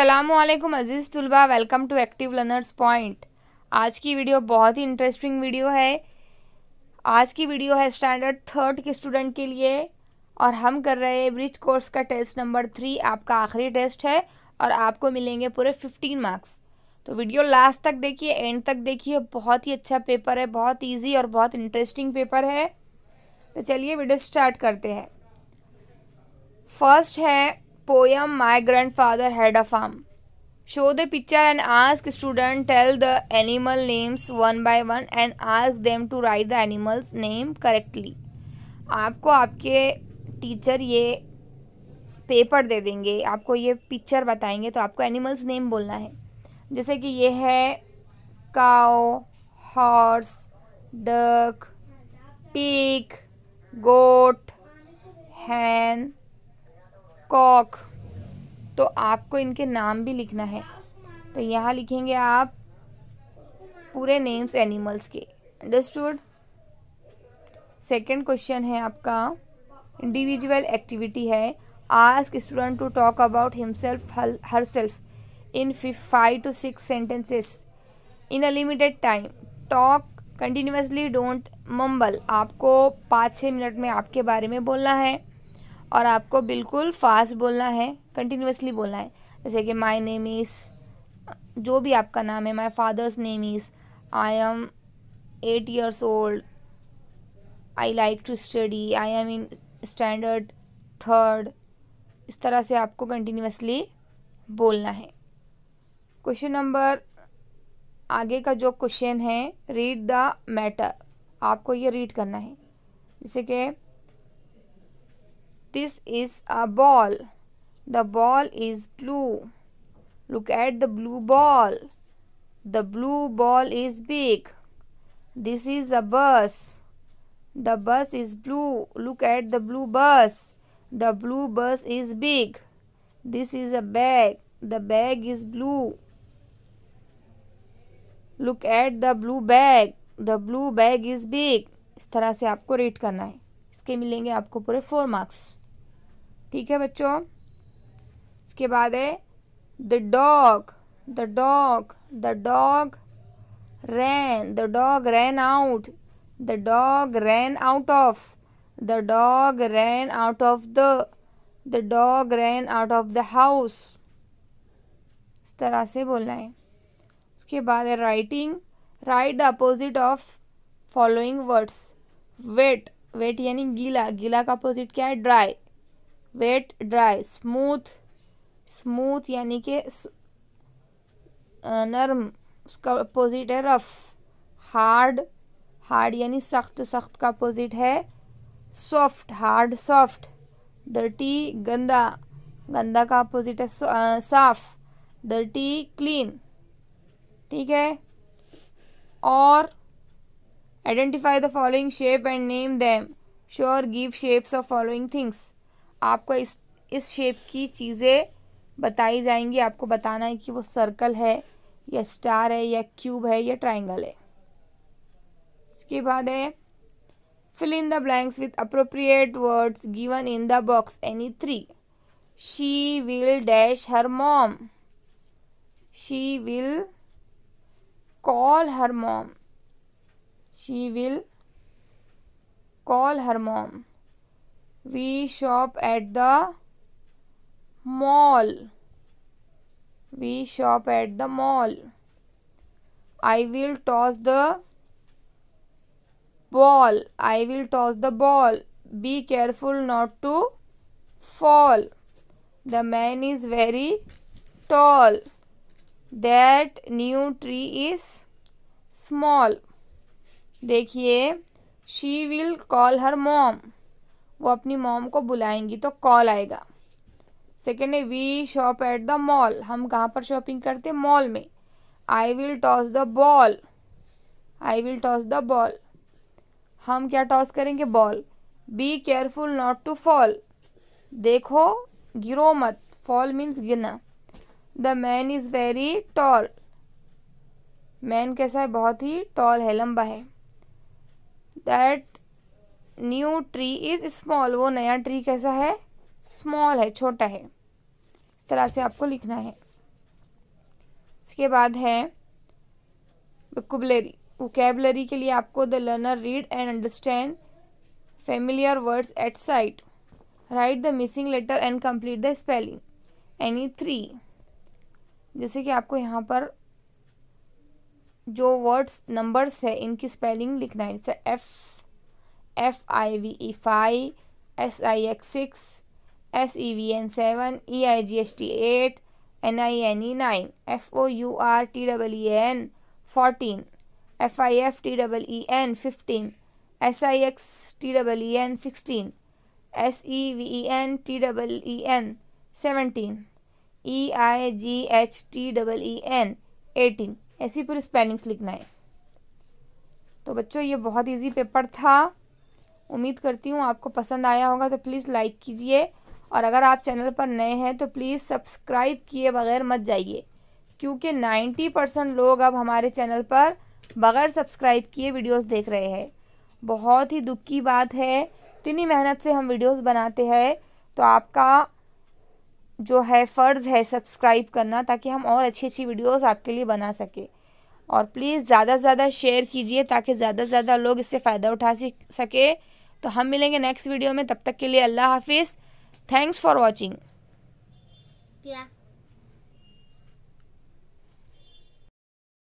अस्सलामुअलैकुम अज़ीज़ तुलबा, welcome to active learners point. आज की वीडियो बहुत ही इंटरेस्टिंग वीडियो है। आज की वीडियो है स्टैंडर्ड थर्ड के स्टूडेंट के लिए और हम कर रहे हैं ब्रिज कोर्स का टेस्ट नंबर 3। आपका आखिरी टेस्ट है और आपको मिलेंगे पूरे 15 मार्क्स। तो वीडियो लास्ट तक देखिए, एंड तक देखिए। बहुत ही अच्छा पेपर है, बहुत ईजी और बहुत इंटरेस्टिंग पेपर है। तो चलिए वीडियो स्टार्ट करते हैं। फर्स्ट है poem My Grandfather Had a Farm. Show the picture and ask student tell the animal names one by one and ask them to write the animal's name correctly. आपको आपके teacher ये paper दे देंगे, आपको ये picture बताएंगे, तो आपको animals name बोलना है। जैसे कि ये है काओ, हॉर्स, डक, पिग, गोट, हैन, कॉक। तो आपको इनके नाम भी लिखना है। तो यहाँ लिखेंगे आप पूरे नेम्स एनिमल्स के। अंडरस्टूड। सेकंड क्वेश्चन है आपका इंडिविजुअल एक्टिविटी है। Ask student to talk about himself herself in 5 to 6 sentences in a limited time. Talk continuously, don't mumble. आपको 5-6 मिनट में आपके बारे में बोलना है और आपको बिल्कुल फास्ट बोलना है, कंटिन्यूसली बोलना है। जैसे कि माय नेम इज़, जो भी आपका नाम है, my father's name is, I am 8 years old, I like to study, I am in standard third. इस तरह से आपको कंटिन्यूसली बोलना है। क्वेश्चन नंबर आगे का जो क्वेश्चन है, रीड द मैटर। आपको ये रीड करना है। जैसे कि This is a ball. The ball is blue. Look at the blue ball. The blue ball is big. This is a bus. The bus is blue. Look at the blue bus. The blue bus is big. This is a bag. The bag is blue. Look at the blue bag. The blue bag is big. इस तरह से आपको read करना है। इसके मिलेंगे आपको पूरे 4 मार्क्स। ठीक है बच्चों। इसके बाद है the dog. The dog, the dog ran, the dog ran out, the dog ran out of, the dog ran out of the dog ran out of the house. इस तरह से बोलना है। उसके बाद है writing. Write the opposite of following words. Wet, wet यानी गीला, गीला का अपोजिट क्या है? Dry. Wet, dry. Smooth, smooth यानी कि नरम, उसका अपोजिट है रफ। हार्ड, हार्ड यानी सख्त, सख्त का अपोजिट है सॉफ्ट, हार्ड सॉफ्ट। डर्टी, गंदा, गंदा का अपोजिट है साफ। Dirty, clean. ठीक है। और identify the following shape and name them. Sure give shapes of following things. आपको इस शेप की चीज़ें बताई जाएंगी। आपको बताना है कि वो सर्कल है या स्टार है या क्यूब है या ट्राइंगल है। इसके बाद है fill in the blanks with appropriate words given in the box any 3। She will dash her mom. She will call her mom. She will call her mom. We shop at the mall. We shop at the mall. I will toss the ball. I will toss the ball. Be careful not to fall. The man is very tall. That new tree is small. देखिए, she will call her mom. वो अपनी mom को बुलाएंगी तो call आएगा। Second है we shop at the mall. हम कहाँ पर शॉपिंग करते हैं? मॉल में। I will toss the ball. I will toss the ball. हम क्या टॉस करेंगे? Ball. Be careful not to fall. देखो गिरो मत। फॉल मीन्स गिरना। The man is very tall. Man कैसा है? बहुत ही टॉल है, लंबा है। That new tree is small. वो नया ट्री कैसा है? स्मॉल है, छोटा है। इस तरह से आपको लिखना है। उसके बाद है वोकैबुलरी। वोकैबुलरी के लिए आपको the learner read and understand familiar words at sight, write the missing letter and complete the spelling any 3। जैसे कि आपको यहाँ पर जो वर्ड्स नंबर्स है इनकी स्पेलिंग लिखना है, जैसे FIVE 5, SIX 6, SEVN 7, EIGHT 8, NINE 9, FOURTEEN 14, FIFTEEN 15, SIXTEEN 16, SEVENTEEN 17, EIGHTEEN 18। ऐसी पूरी स्पेलिंग्स लिखना है। तो बच्चों ये बहुत इजी पेपर था। उम्मीद करती हूँ आपको पसंद आया होगा, तो प्लीज़ लाइक कीजिए, और अगर आप चैनल पर नए हैं तो प्लीज़ सब्सक्राइब किए बगैर मत जाइए, क्योंकि 90% लोग अब हमारे चैनल पर बगैर सब्सक्राइब किए वीडियोस देख रहे हैं। बहुत ही दुख की बात है, इतनी मेहनत से हम वीडियोस बनाते हैं, तो आपका जो है फ़र्ज़ है सब्सक्राइब करना, ताकि हम और अच्छी अच्छी वीडियोस आपके लिए बना सके। और प्लीज़ ज़्यादा से ज़्यादा शेयर कीजिए ताकि ज़्यादा से ज़्यादा लोग इससे फ़ायदा उठा सके। तो हम मिलेंगे नेक्स्ट वीडियो में, तब तक के लिए अल्लाह हाफिज़। Thanks for watching.